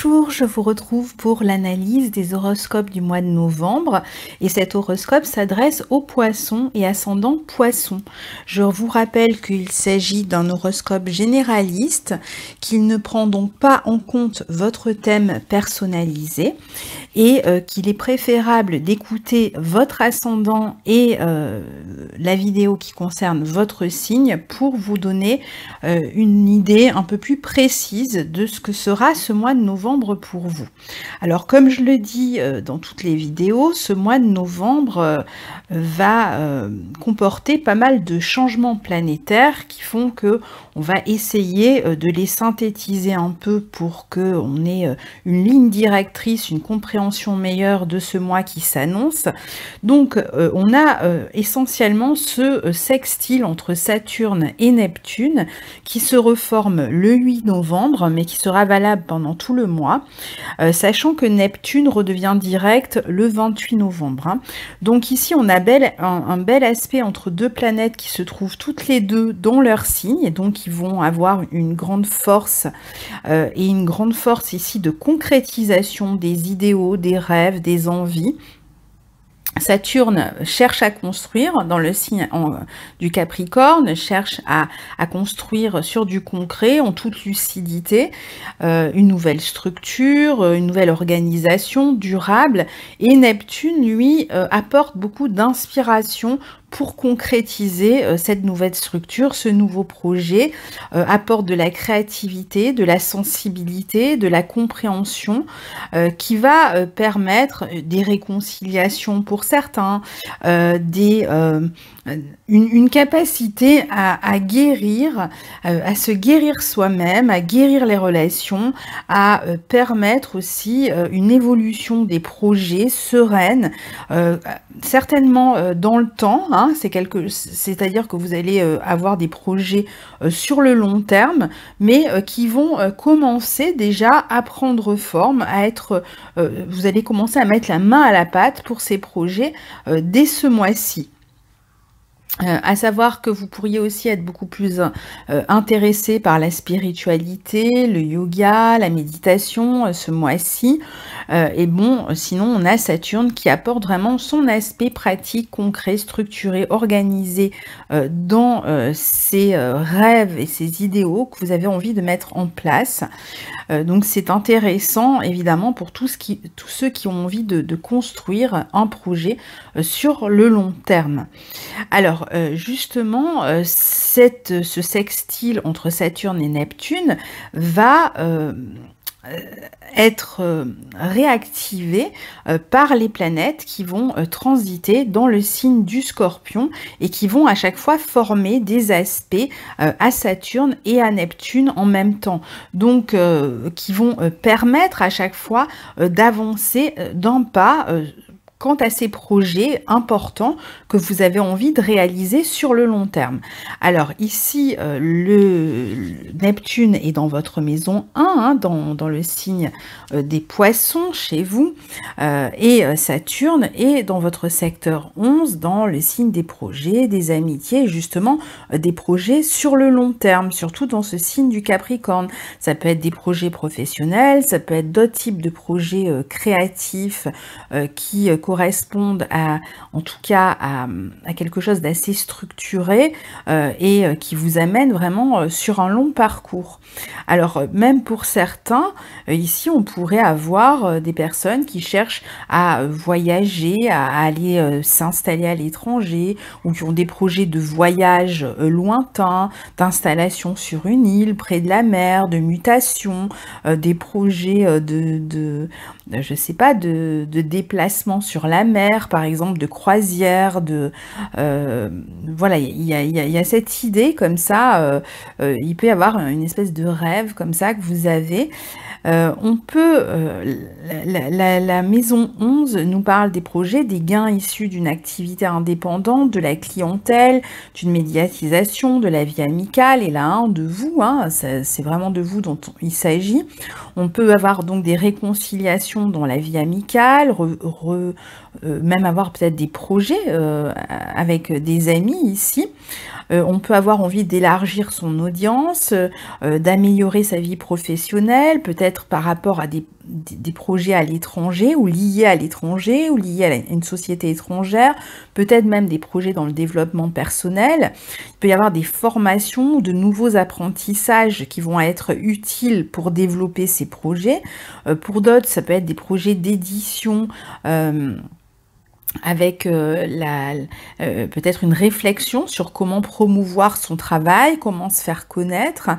Bonjour, je vous retrouve pour l'analyse des horoscopes du mois de novembre et cet horoscope s'adresse aux poissons et ascendant poissons. Je vous rappelle qu'il s'agit d'un horoscope généraliste, qu'il ne prend donc pas en compte votre thème personnalisé et qu'il est préférable d'écouter votre ascendant et la vidéo qui concerne votre signe pour vous donner une idée un peu plus précise de ce que sera ce mois de novembre pour vous. Alors comme je le dis dans toutes les vidéos, ce mois de novembre va comporter pas mal de changements planétaires qui font que on va essayer de les synthétiser un peu pour qu'on ait une ligne directrice, une compréhension meilleure de ce mois qui s'annonce. Donc on a essentiellement ce sextile entre Saturne et Neptune qui se reforme le 8 novembre, mais qui sera valable pendant tout le mois, sachant que Neptune redevient direct le 28 novembre. Hein. Donc ici, on a un bel aspect entre deux planètes qui se trouvent toutes les deux dans leur signe, et donc ils vont avoir une grande force, et une grande force ici de concrétisation des idéaux, des rêves, des envies. Saturne cherche à construire dans le signe du Capricorne, cherche à construire sur du concret, en toute lucidité, une nouvelle structure, une nouvelle organisation durable. Et Neptune, lui, apporte beaucoup d'inspiration pour concrétiser cette nouvelle structure, ce nouveau projet, apporte de la créativité, de la sensibilité, de la compréhension, qui va permettre des réconciliations pour certains, une capacité à guérir, à se guérir soi-même, à guérir les relations, à permettre aussi une évolution des projets sereine, certainement dans le temps, hein, c'est-à-dire que vous allez avoir des projets sur le long terme, mais qui vont commencer déjà à prendre forme, à être, vous allez commencer à mettre la main à la pâte pour ces projets dès ce mois-ci. À savoir que vous pourriez aussi être beaucoup plus intéressé par la spiritualité, le yoga, la méditation ce mois-ci. Et bon, sinon on a Saturne qui apporte vraiment son aspect pratique, concret, structuré, organisé dans ses rêves et ses idéaux que vous avez envie de mettre en place. Donc c'est intéressant évidemment pour tous ceux qui ont envie de construire un projet sur le long terme. Alors justement, ce sextile entre Saturne et Neptune va être réactivé par les planètes qui vont transiter dans le signe du Scorpion et qui vont à chaque fois former des aspects à Saturne et à Neptune en même temps. Donc qui vont permettre à chaque fois d'avancer d'un pas quant à ces projets importants que vous avez envie de réaliser sur le long terme. Alors ici, le Neptune est dans votre maison 1, hein, dans le signe des poissons chez vous, et Saturne est dans votre secteur 11, dans le signe des projets, des amitiés, justement des projets sur le long terme, surtout dans ce signe du Capricorne. Ça peut être des projets professionnels, ça peut être d'autres types de projets créatifs qui correspondent en tout cas à quelque chose d'assez structuré et qui vous amène vraiment sur un long parcours. Alors même pour certains, ici on pourrait avoir des personnes qui cherchent à voyager, à aller s'installer à l'étranger, ou qui ont des projets de voyage lointains, d'installation sur une île près de la mer, de mutation, des projets je sais pas, de déplacement sur la mer, par exemple, de croisière, voilà, il y a cette idée comme ça, il peut y avoir une espèce de rêve comme ça que vous avez. On peut, la maison 11 nous parle des projets, des gains issus d'une activité indépendante, de la clientèle, d'une médiatisation, de la vie amicale, et là, de vous, hein, c'est vraiment de vous dont il s'agit. On peut avoir donc des réconciliations dans la vie amicale, même avoir peut-être des projets avec des amis ici. On peut avoir envie d'élargir son audience, d'améliorer sa vie professionnelle, peut-être peut-être par rapport à des projets à l'étranger ou liés à l'étranger ou liés à une société étrangère, peut-être même des projets dans le développement personnel. Il peut y avoir des formations ou de nouveaux apprentissages qui vont être utiles pour développer ces projets. Pour d'autres, ça peut être des projets d'édition, avec peut-être une réflexion sur comment promouvoir son travail, comment se faire connaître.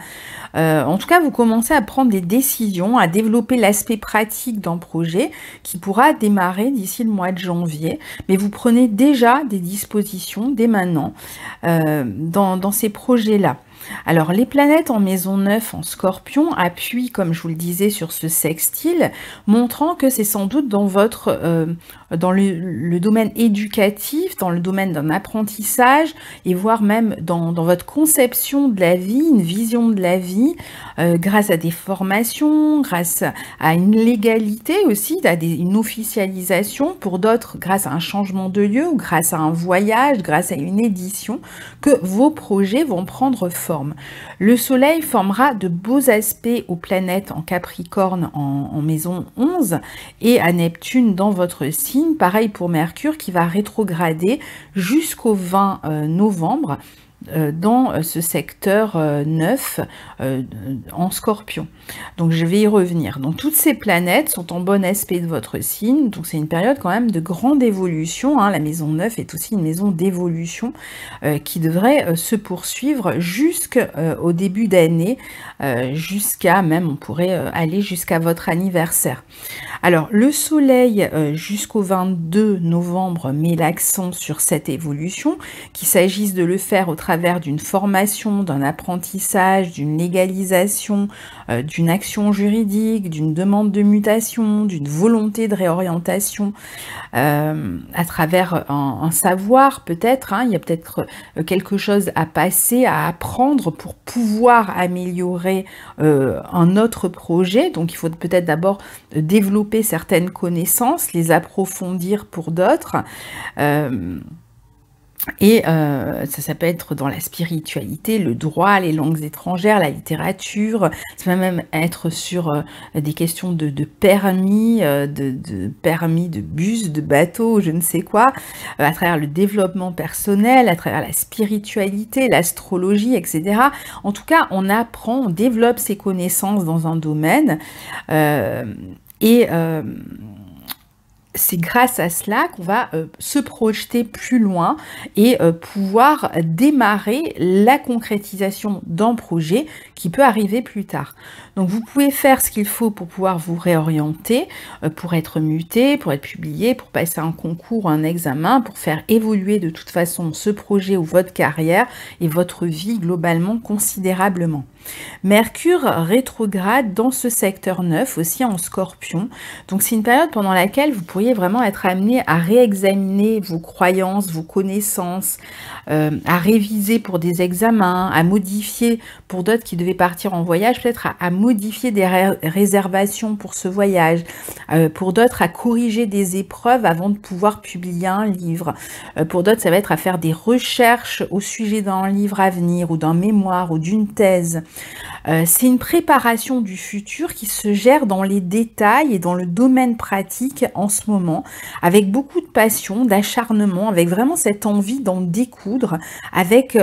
En tout cas, vous commencez à prendre des décisions, à développer l'aspect pratique d'un projet qui pourra démarrer d'ici le mois de janvier. Mais vous prenez déjà des dispositions dès maintenant dans ces projets-là. Alors, les planètes en maison 9 en Scorpion appuient, comme je vous le disais, sur ce sextile, montrant que c'est sans doute dans dans le domaine éducatif, dans le domaine d'un apprentissage, et voire même dans votre conception de la vie, une vision de la vie, grâce à des formations, grâce à une légalité aussi, à une officialisation, pour d'autres, grâce à un changement de lieu, ou grâce à un voyage, grâce à une édition, que vos projets vont prendre forme. Le Soleil formera de beaux aspects aux planètes en Capricorne en maison 11 et à Neptune dans votre signe. Pareil pour Mercure qui va rétrograder jusqu'au 20 novembre dans ce secteur 9 en Scorpion. Donc je vais y revenir. Donc toutes ces planètes sont en bon aspect de votre signe, donc c'est une période quand même de grande évolution, hein. La maison 9 est aussi une maison d'évolution qui devrait se poursuivre jusqu'au début d'année, jusqu'à même, on pourrait aller jusqu'à votre anniversaire. Alors le Soleil jusqu'au 22 novembre met l'accent sur cette évolution, qu'il s'agisse de le faire au travers d'une formation, d'un apprentissage, d'une légalisation, d'une action juridique, d'une demande de mutation, d'une volonté de réorientation, à travers un savoir peut-être, hein, il y a peut-être quelque chose à passer, à apprendre pour pouvoir améliorer un autre projet. Donc il faut peut-être d'abord développer certaines connaissances, les approfondir pour d'autres. Et ça peut être dans la spiritualité, le droit, les langues étrangères, la littérature, ça peut même être sur des questions de permis, de permis de bus, de bateau, je ne sais quoi, à travers le développement personnel, à travers la spiritualité, l'astrologie, etc. En tout cas, on apprend, on développe ses connaissances dans un domaine c'est grâce à cela qu'on va se projeter plus loin et pouvoir démarrer la concrétisation d'un projet qui peut arriver plus tard. Donc vous pouvez faire ce qu'il faut pour pouvoir vous réorienter, pour être muté, pour être publié, pour passer un concours, un examen, pour faire évoluer de toute façon ce projet ou votre carrière et votre vie globalement considérablement. Mercure rétrograde dans ce secteur 9 aussi en Scorpion. Donc c'est une période pendant laquelle vous pourriez vraiment être amené à réexaminer vos croyances, vos connaissances, à réviser pour des examens, à modifier pour d'autres qui devaient partir en voyage, peut-être à modifier des réservations pour ce voyage, pour d'autres à corriger des épreuves avant de pouvoir publier un livre, pour d'autres ça va être à faire des recherches au sujet d'un livre à venir ou d'un mémoire ou d'une thèse. C'est une préparation du futur qui se gère dans les détails et dans le domaine pratique en ce moment, avec beaucoup de passion, d'acharnement, avec vraiment cette envie d'en découdre avec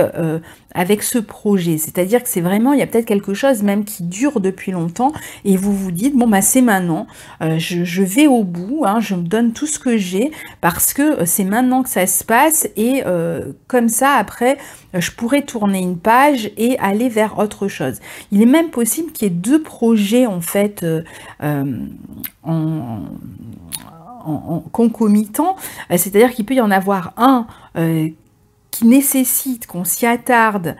ce projet. C'est-à-dire que c'est vraiment, il y a peut-être quelque chose même qui dure depuis longtemps et vous vous dites, bon bah c'est maintenant, je vais au bout, hein, je me donne tout ce que j'ai parce que c'est maintenant que ça se passe et comme ça après je pourrais tourner une page et aller vers autre chose. Il est même possible qu'il y ait deux projets en fait en concomitant, c'est-à-dire qu'il peut y en avoir un qui nécessite qu'on s'y attarde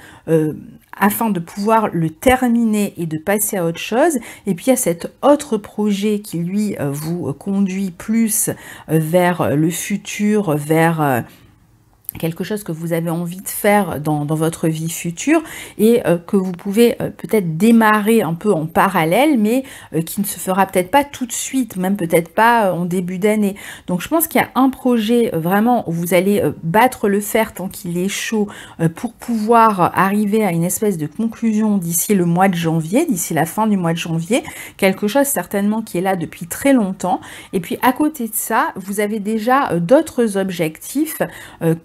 afin de pouvoir le terminer et de passer à autre chose. Et puis il y a cet autre projet qui lui vous conduit plus vers le futur, vers quelque chose que vous avez envie de faire dans votre vie future et que vous pouvez peut-être démarrer un peu en parallèle, mais qui ne se fera peut-être pas tout de suite, même peut-être pas en début d'année. Donc je pense qu'il y a un projet vraiment où vous allez battre le fer tant qu'il est chaud pour pouvoir arriver à une espèce de conclusion d'ici le mois de janvier, d'ici la fin du mois de janvier, quelque chose certainement qui est là depuis très longtemps. Et puis à côté de ça, vous avez déjà d'autres objectifs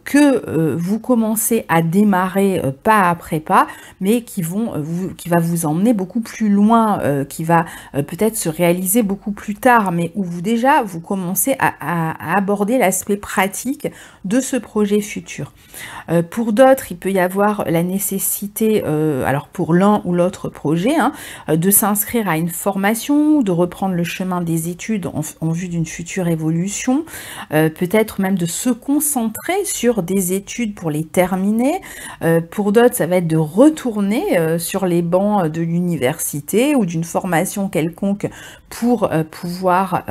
que vous commencez à démarrer pas après pas, mais qui va vous emmener beaucoup plus loin, qui va peut-être se réaliser beaucoup plus tard, mais où vous commencez à aborder l'aspect pratique de ce projet futur. Pour d'autres, il peut y avoir la nécessité, alors pour l'un ou l'autre projet, hein, de s'inscrire à une formation, de reprendre le chemin des études en vue d'une future évolution, peut-être même de se concentrer sur des études pour les terminer. Pour d'autres, ça va être de retourner sur les bancs de l'université ou d'une formation quelconque pour pouvoir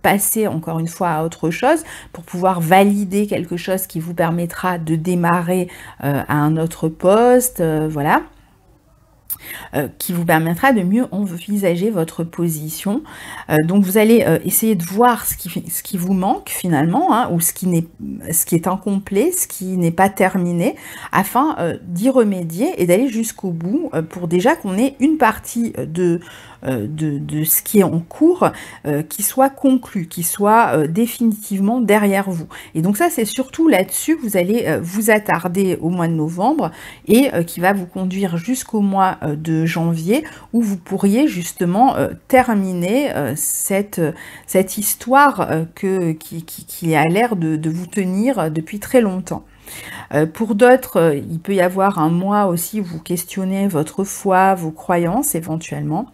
passer encore une fois à autre chose, pour pouvoir valider quelque chose qui vous permettra de démarrer à un autre poste, voilà. Qui vous permettra de mieux envisager votre position. Donc vous allez essayer de voir ce qui vous manque finalement, hein, ou ce qui est incomplet, ce qui n'est pas terminé, afin d'y remédier et d'aller jusqu'au bout pour déjà qu'on ait une partie de ce qui est en cours qui soit conclu, qui soit définitivement derrière vous. Et donc ça, c'est surtout là-dessus que vous allez vous attarder au mois de novembre et qui va vous conduire jusqu'au mois de janvier où vous pourriez justement terminer cette histoire qui a l'air de vous tenir depuis très longtemps. Pour d'autres, il peut y avoir un mois aussi où vous questionnez votre foi, vos croyances éventuellement.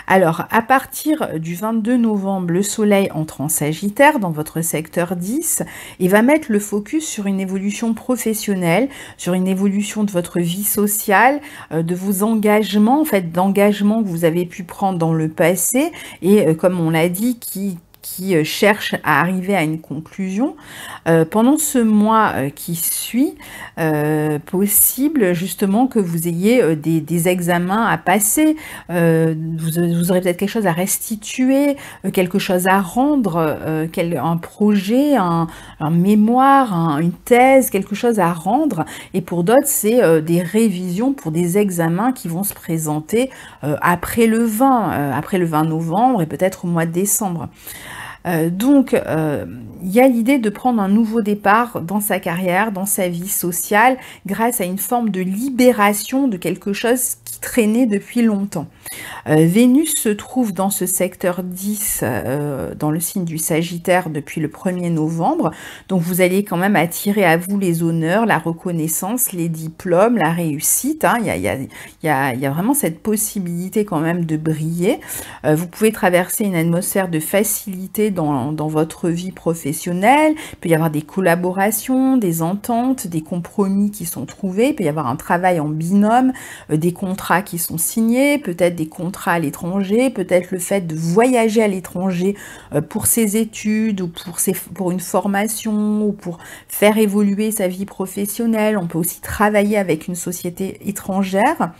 Alors, à partir du 22 novembre, le Soleil entre en Sagittaire dans votre secteur 10 et va mettre le focus sur une évolution professionnelle, sur une évolution de votre vie sociale, de vos engagements, en fait, d'engagements que vous avez pu prendre dans le passé et, comme on l'a dit, qui cherche à arriver à une conclusion. Pendant ce mois qui suit, possible justement que vous ayez des examens à passer, vous aurez peut-être quelque chose à restituer, quelque chose à rendre, un projet, un mémoire, une thèse, quelque chose à rendre. Et pour d'autres, c'est des révisions pour des examens qui vont se présenter après le 20 novembre et peut-être au mois de décembre. Donc, il y a l'idée de prendre un nouveau départ dans sa carrière, dans sa vie sociale, grâce à une forme de libération de quelque chose qui traînait depuis longtemps. Vénus se trouve dans ce secteur 10, dans le signe du Sagittaire depuis le 1er novembre. Donc vous allez quand même attirer à vous les honneurs, la reconnaissance, les diplômes, la réussite. Hein. Il y a vraiment cette possibilité quand même de briller. Vous pouvez traverser une atmosphère de facilité dans votre vie professionnelle. Il peut y avoir des collaborations, des ententes, des compromis qui sont trouvés. Il peut y avoir un travail en binôme, des contrats qui sont signés, peut-être des contrats à l'étranger, peut-être le fait de voyager à l'étranger pour ses études ou pour une formation ou pour faire évoluer sa vie professionnelle. On peut aussi travailler avec une société étrangère.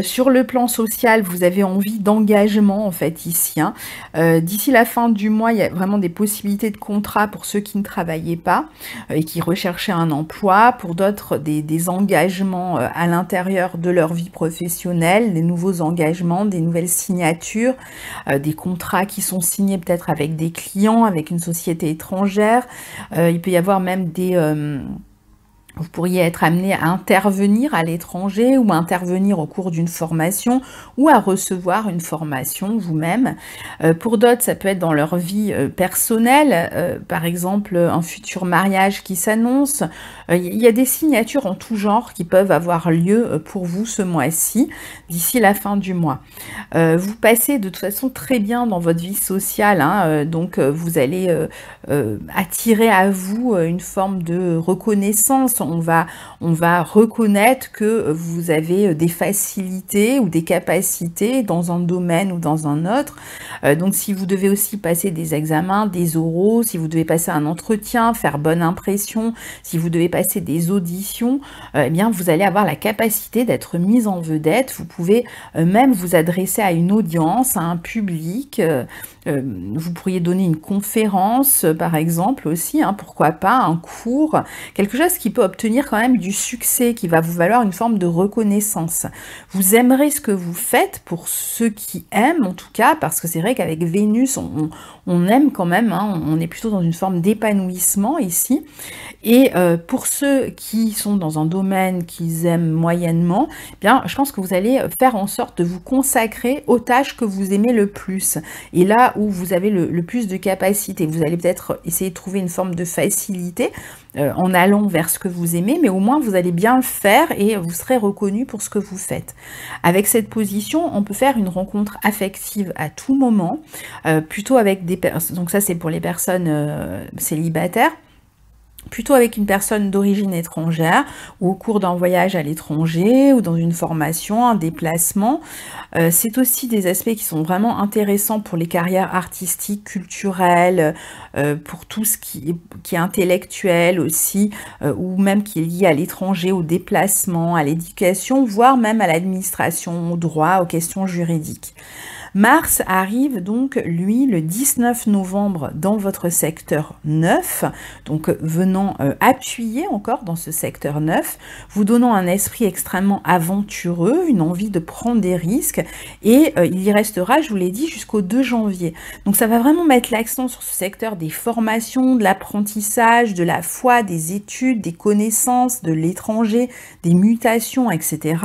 Sur le plan social, vous avez envie d'engagement en fait ici. Hein. D'ici la fin du mois, il y a vraiment des possibilités de contrat pour ceux qui ne travaillaient pas et qui recherchaient un emploi. Pour d'autres, des engagements à l'intérieur de leur vie professionnelle, des nouveaux engagements, des nouvelles signatures, des contrats qui sont signés peut-être avec des clients, avec une société étrangère. Il peut y avoir même vous pourriez être amené à intervenir à l'étranger ou à intervenir au cours d'une formation ou à recevoir une formation vous-même. Pour d'autres, ça peut être dans leur vie personnelle, par exemple un futur mariage qui s'annonce. Il y a des signatures en tout genre qui peuvent avoir lieu pour vous ce mois-ci, d'ici la fin du mois. Vous passez de toute façon très bien dans votre vie sociale, hein, donc vous allez attirer à vous une forme de reconnaissance. on va reconnaître que vous avez des facilités ou des capacités dans un domaine ou dans un autre. Donc si vous devez aussi passer des examens, des oraux, si vous devez passer un entretien, faire bonne impression, si vous devez passer des auditions, eh bien vous allez avoir la capacité d'être mise en vedette. Vous pouvez même vous adresser à une audience, à un public. Vous pourriez donner une conférence, par exemple, aussi, hein, pourquoi pas, un cours, quelque chose qui peut obtenir quand même du succès, qui va vous valoir une forme de reconnaissance. Vous aimerez ce que vous faites, pour ceux qui aiment en tout cas, parce que c'est vrai qu'avec Vénus, on aime quand même, hein, on est plutôt dans une forme d'épanouissement ici. Et pour ceux qui sont dans un domaine qu'ils aiment moyennement, eh bien, je pense que vous allez faire en sorte de vous consacrer aux tâches que vous aimez le plus. Et là où vous avez le plus de capacité, vous allez peut-être essayer de trouver une forme de facilité en allant vers ce que vous aimez, mais au moins vous allez bien le faire et vous serez reconnu pour ce que vous faites. Avec cette position, on peut faire une rencontre affective à tout moment, plutôt avec des personnes, donc ça c'est pour les personnes célibataires, plutôt avec une personne d'origine étrangère ou au cours d'un voyage à l'étranger ou dans une formation, un déplacement. C'est aussi des aspects qui sont vraiment intéressants pour les carrières artistiques, culturelles, pour tout ce qui est intellectuel aussi, ou même qui est lié à l'étranger, au déplacement, à l'éducation, voire même à l'administration, au droit, aux questions juridiques. Mars arrive donc, lui, le 19 novembre dans votre secteur 9, donc venant appuyer encore dans ce secteur 9, vous donnant un esprit extrêmement aventureux, une envie de prendre des risques, et il y restera, je vous l'ai dit, jusqu'au 2 janvier. Donc ça va vraiment mettre l'accent sur ce secteur des formations, de l'apprentissage, de la foi, des études, des connaissances, de l'étranger, des mutations, etc.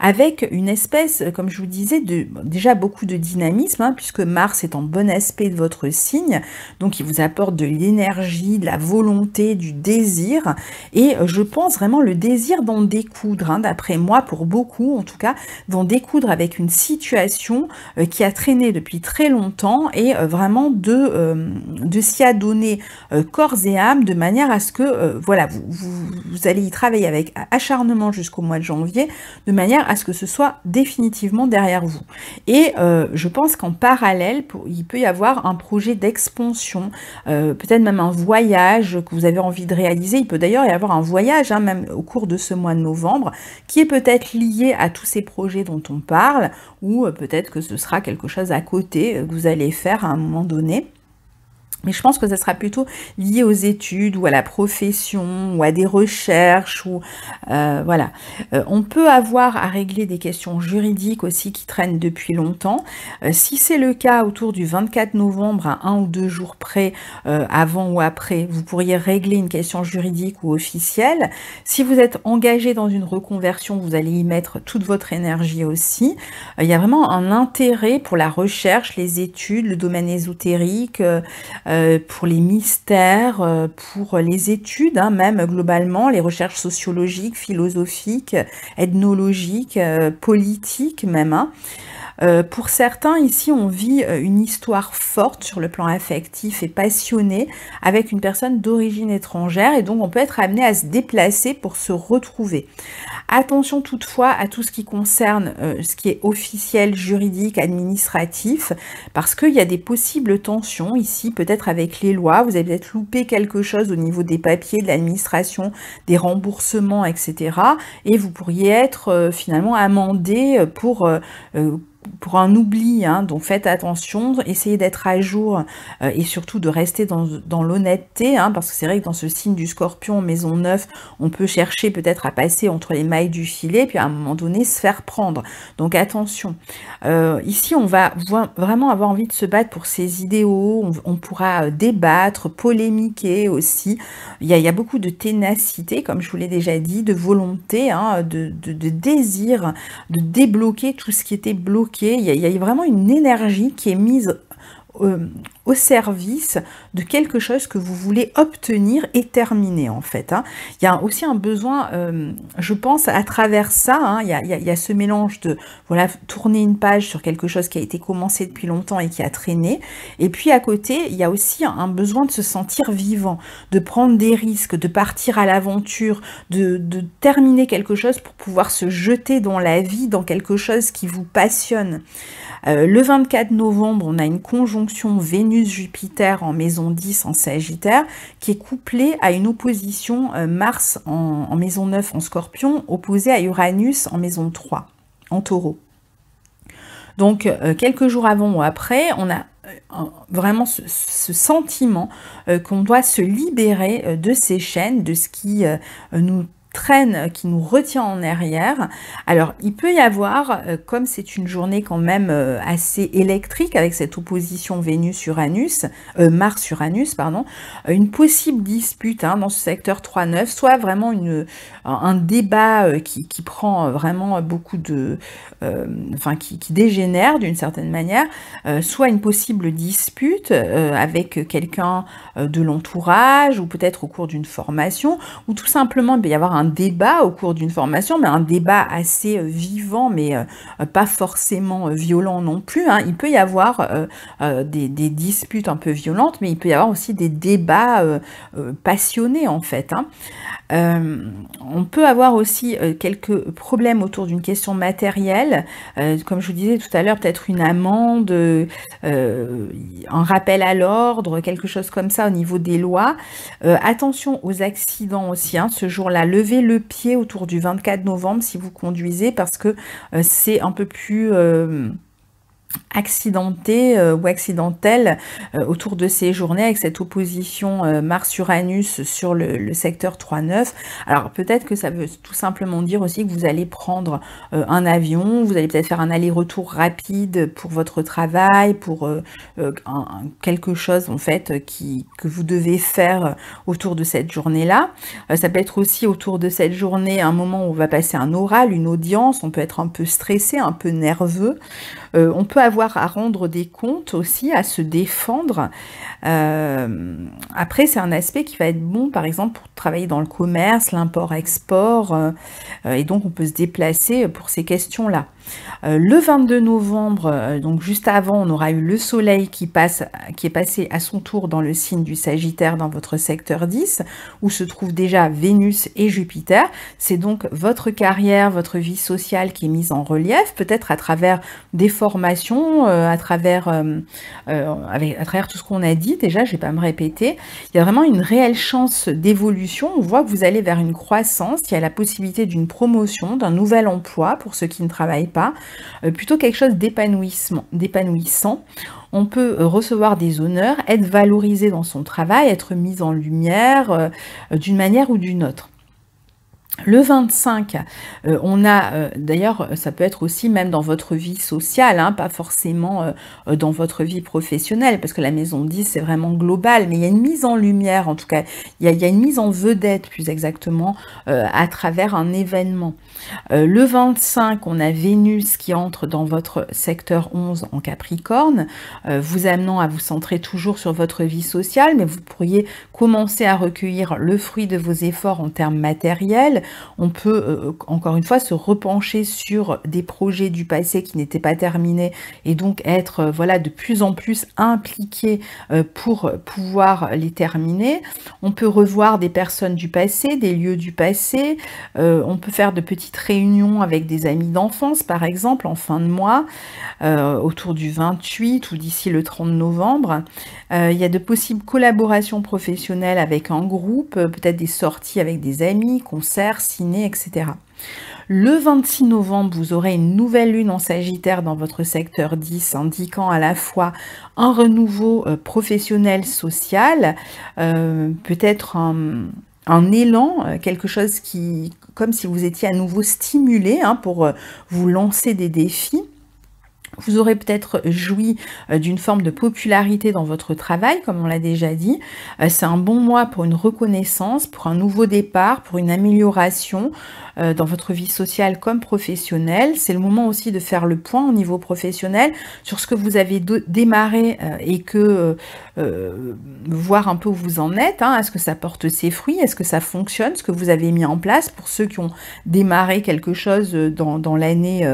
Avec une espèce, comme je vous disais, déjà beaucoup de dynamisme, hein, puisque Mars est en bon aspect de votre signe, donc il vous apporte de l'énergie, de la volonté, du désir, et je pense vraiment le désir d'en découdre, hein, d'après moi, pour beaucoup en tout cas, d'en découdre avec une situation qui a traîné depuis très longtemps, et vraiment de s'y adonner corps et âme, de manière à ce que voilà, vous allez y travailler avec acharnement jusqu'au mois de janvier, de manière à ce que ce soit définitivement derrière vous. Et je pense qu'en parallèle, il peut y avoir un projet d'expansion, peut-être même un voyage que vous avez envie de réaliser. Il peut d'ailleurs y avoir un voyage, hein, même au cours de ce mois de novembre, qui est peut-être lié à tous ces projets dont on parle, ou peut-être que ce sera quelque chose à côté que vous allez faire à un moment donné. Mais je pense que ça sera plutôt lié aux études ou à la profession ou à des recherches ou voilà. On peut avoir à régler des questions juridiques aussi qui traînent depuis longtemps. Si c'est le cas autour du 24 novembre à 1 ou 2 jours près, avant ou après, vous pourriez régler une question juridique ou officielle. Si vous êtes engagé dans une reconversion, vous allez y mettre toute votre énergie aussi. Il y a vraiment un intérêt pour la recherche, les études, le domaine ésotérique, pour les mystères, pour les études, hein, même globalement, les recherches sociologiques, philosophiques, ethnologiques, politiques même. Hein. Pour certains, ici, on vit une histoire forte sur le plan affectif et passionnée avec une personne d'origine étrangère, et donc on peut être amené à se déplacer pour se retrouver. Attention toutefois à tout ce qui concerne ce qui est officiel, juridique, administratif, parce qu'il y a des possibles tensions ici, peut-être avec les lois. Vous avez peut-être loupé quelque chose au niveau des papiers, de l'administration, des remboursements, etc. Et vous pourriez être finalement amendé pour un oubli, hein, donc faites attention, essayez d'être à jour et surtout de rester dans l'honnêteté, hein, parce que c'est vrai que dans ce signe du Scorpion, maison 9, on peut chercher peut-être à passer entre les mailles du filet, puis à un moment donné se faire prendre. Donc attention. Ici, on va vraiment avoir envie de se battre pour ses idéaux, on pourra débattre, polémiquer aussi. Il y a beaucoup de ténacité, comme je vous l'ai déjà dit, de volonté, hein, de désir, de débloquer tout ce qui était bloqué. Il y a vraiment une énergie qui est mise au service de quelque chose que vous voulez obtenir et terminer en fait, hein. Il y a aussi un besoin, je pense à travers ça, hein, il y a ce mélange de, voilà, tourner une page sur quelque chose qui a été commencé depuis longtemps et qui a traîné, et puis à côté, il y a aussi un besoin de se sentir vivant, de prendre des risques, de partir à l'aventure, de terminer quelque chose pour pouvoir se jeter dans la vie, dans quelque chose qui vous passionne. Le 24 novembre, on a une conjonction Vénus-Jupiter en maison 10 en Sagittaire qui est couplée à une opposition Mars en maison 9 en Scorpion, opposée à Uranus en maison 3 en Taureau. Donc, quelques jours avant ou après, on a vraiment ce sentiment qu'on doit se libérer de ces chaînes, de ce qui nous traîne, qui nous retient en arrière. Alors, il peut y avoir, comme c'est une journée quand même assez électrique avec cette opposition Vénus-Uranus, Mars-Uranus, pardon, une possible dispute hein, dans ce secteur 3-9, soit vraiment un débat qui prend vraiment beaucoup de... enfin, qui dégénère d'une certaine manière, soit une possible dispute avec quelqu'un de l'entourage, ou peut-être au cours d'une formation, ou tout simplement il peut y avoir un débat au cours d'une formation, mais un débat assez vivant, mais pas forcément violent non plus, hein. Il peut y avoir des disputes un peu violentes, mais il peut y avoir aussi des débats passionnés en fait, hein. On peut avoir aussi quelques problèmes autour d'une question matérielle, comme je vous disais tout à l'heure, peut-être une amende, un rappel à l'ordre, quelque chose comme ça au niveau des lois. Attention aux accidents aussi, hein, ce jour-là. Levez le pied autour du 24 novembre si vous conduisez, parce que c'est un peu plus... accidenté ou accidentelle autour de ces journées avec cette opposition Mars-Uranus sur le secteur 3-9. Alors peut-être que ça veut tout simplement dire aussi que vous allez prendre un avion, vous allez peut-être faire un aller-retour rapide pour votre travail, pour quelque chose en fait que vous devez faire autour de cette journée-là. Ça peut être aussi autour de cette journée un moment où on va passer un oral, une audience, on peut être un peu stressé, un peu nerveux. On peut avoir à rendre des comptes aussi, à se défendre. Après, c'est un aspect qui va être bon, par exemple, pour travailler dans le commerce, l'import-export, et donc on peut se déplacer pour ces questions-là. Le 22 novembre, donc juste avant, on aura eu le soleil qui est passé à son tour dans le signe du Sagittaire dans votre secteur 10, où se trouvent déjà Vénus et Jupiter. C'est donc votre carrière, votre vie sociale qui est mise en relief, peut-être à travers des formations, à travers tout ce qu'on a dit. Déjà, je ne vais pas me répéter. Il y a vraiment une réelle chance d'évolution. On voit que vous allez vers une croissance. Il y a la possibilité d'une promotion, d'un nouvel emploi pour ceux qui ne travaillent pas, plutôt quelque chose d'épanouissant. On peut recevoir des honneurs, être valorisé dans son travail, être mis en lumière d'une manière ou d'une autre. Le 25, on a, d'ailleurs, ça peut être aussi même dans votre vie sociale, hein, pas forcément dans votre vie professionnelle, parce que la maison 10, c'est vraiment global, mais il y a une mise en lumière, en tout cas, il y a une mise en vedette, plus exactement, à travers un événement. Le 25, on a Vénus qui entre dans votre secteur 11 en Capricorne, vous amenant à vous centrer toujours sur votre vie sociale, mais vous pourriez commencer à recueillir le fruit de vos efforts en termes matériels. On peut, encore une fois, se repencher sur des projets du passé qui n'étaient pas terminés et donc être voilà, de plus en plus impliqué pour pouvoir les terminer. On peut revoir des personnes du passé, des lieux du passé. On peut faire de petites réunions avec des amis d'enfance, par exemple, en fin de mois, autour du 28 ou d'ici le 30 novembre. Il y a de possibles collaborations professionnelles avec un groupe, peut-être des sorties avec des amis, concerts, ciné, etc. Le 26 novembre, vous aurez une nouvelle lune en Sagittaire dans votre secteur 10, indiquant à la fois un renouveau professionnel, social, peut-être un élan, quelque chose qui, comme si vous étiez à nouveau stimulé hein, pour vous lancer des défis. Vous aurez peut-être joui, d'une forme de popularité dans votre travail, comme on l'a déjà dit. C'est un bon mois pour une reconnaissance, pour un nouveau départ, pour une amélioration, dans votre vie sociale comme professionnelle. C'est le moment aussi de faire le point au niveau professionnel sur ce que vous avez démarré, et que, voir un peu où vous en êtes, hein. Est-ce que ça porte ses fruits? Est-ce que ça fonctionne, ce que vous avez mis en place? Pour ceux qui ont démarré quelque chose, dans l'année,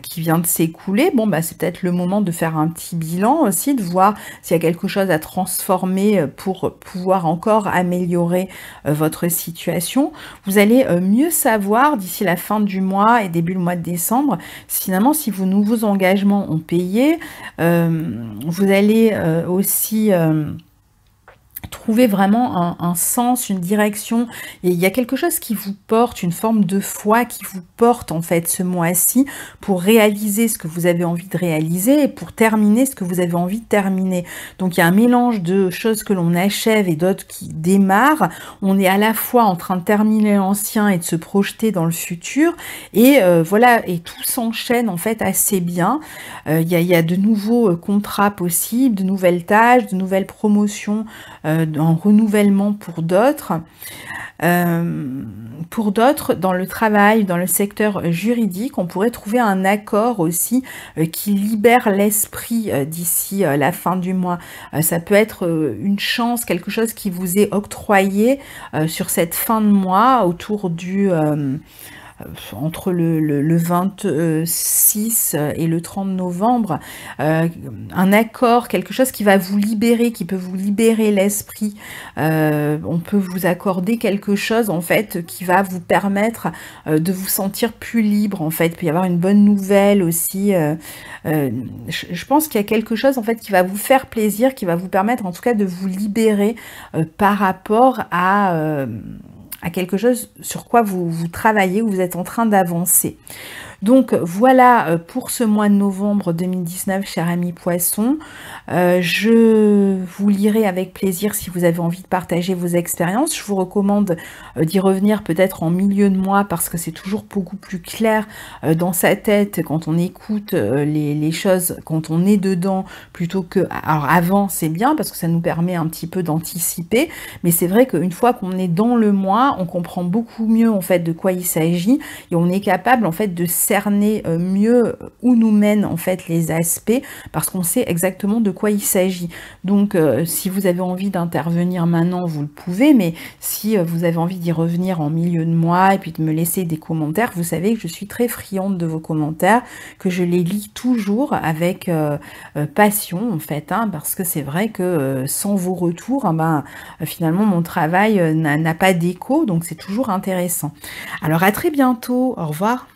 qui vient de s'écouler, bon, bah, c'est peut-être le moment de faire un petit bilan aussi, de voir s'il y a quelque chose à transformer, pour pouvoir encore améliorer, votre situation. Vous allez, mieux savoir d'ici la fin du mois et début le mois de décembre, finalement, si vos nouveaux engagements ont payé. Vous allez, aussi, trouver vraiment un sens, une direction, et il y a quelque chose qui vous porte, une forme de foi qui vous porte en fait ce mois-ci pour réaliser ce que vous avez envie de réaliser et pour terminer ce que vous avez envie de terminer. Donc il y a un mélange de choses que l'on achève et d'autres qui démarrent. On est à la fois en train de terminer l'ancien et de se projeter dans le futur, et voilà, et tout s'enchaîne en fait assez bien. Il y a de nouveaux contrats possibles, de nouvelles tâches, de nouvelles promotions, en renouvellement pour d'autres. Pour d'autres, dans le travail, dans le secteur juridique, on pourrait trouver un accord aussi, qui libère l'esprit, d'ici, la fin du mois. Ça peut être, une chance, quelque chose qui vous est octroyé, sur cette fin de mois autour du, entre le 26 et le 30 novembre, un accord, quelque chose qui va vous libérer, qui peut vous libérer l'esprit. On peut vous accorder quelque chose en fait qui va vous permettre, de vous sentir plus libre en fait. Il peut y avoir une bonne nouvelle aussi. Je pense qu'il y a quelque chose en fait qui va vous faire plaisir, qui va vous permettre en tout cas de vous libérer, par rapport à quelque chose sur quoi vous travaillez, où vous êtes en train d'avancer. Donc voilà, pour ce mois de novembre 2019, chers amis poissons. Je vous lirai avec plaisir si vous avez envie de partager vos expériences. Je vous recommande, d'y revenir peut-être en milieu de mois parce que c'est toujours beaucoup plus clair, dans sa tête quand on écoute, les choses, quand on est dedans, plutôt que... Alors avant, c'est bien parce que ça nous permet un petit peu d'anticiper, mais c'est vrai qu'une fois qu'on est dans le mois, on comprend beaucoup mieux en fait de quoi il s'agit, et on est capable en fait de cerner, mieux où nous mènent en fait les aspects, parce qu'on sait exactement de quoi il s'agit. Donc si vous avez envie d'intervenir maintenant, vous le pouvez, mais si vous avez envie d'y revenir en milieu de mois et puis de me laisser des commentaires, vous savez que je suis très friande de vos commentaires, que je les lis toujours avec passion en fait, hein, parce que c'est vrai que sans vos retours, finalement mon travail n'a pas d'écho, donc c'est toujours intéressant. Alors à très bientôt, au revoir.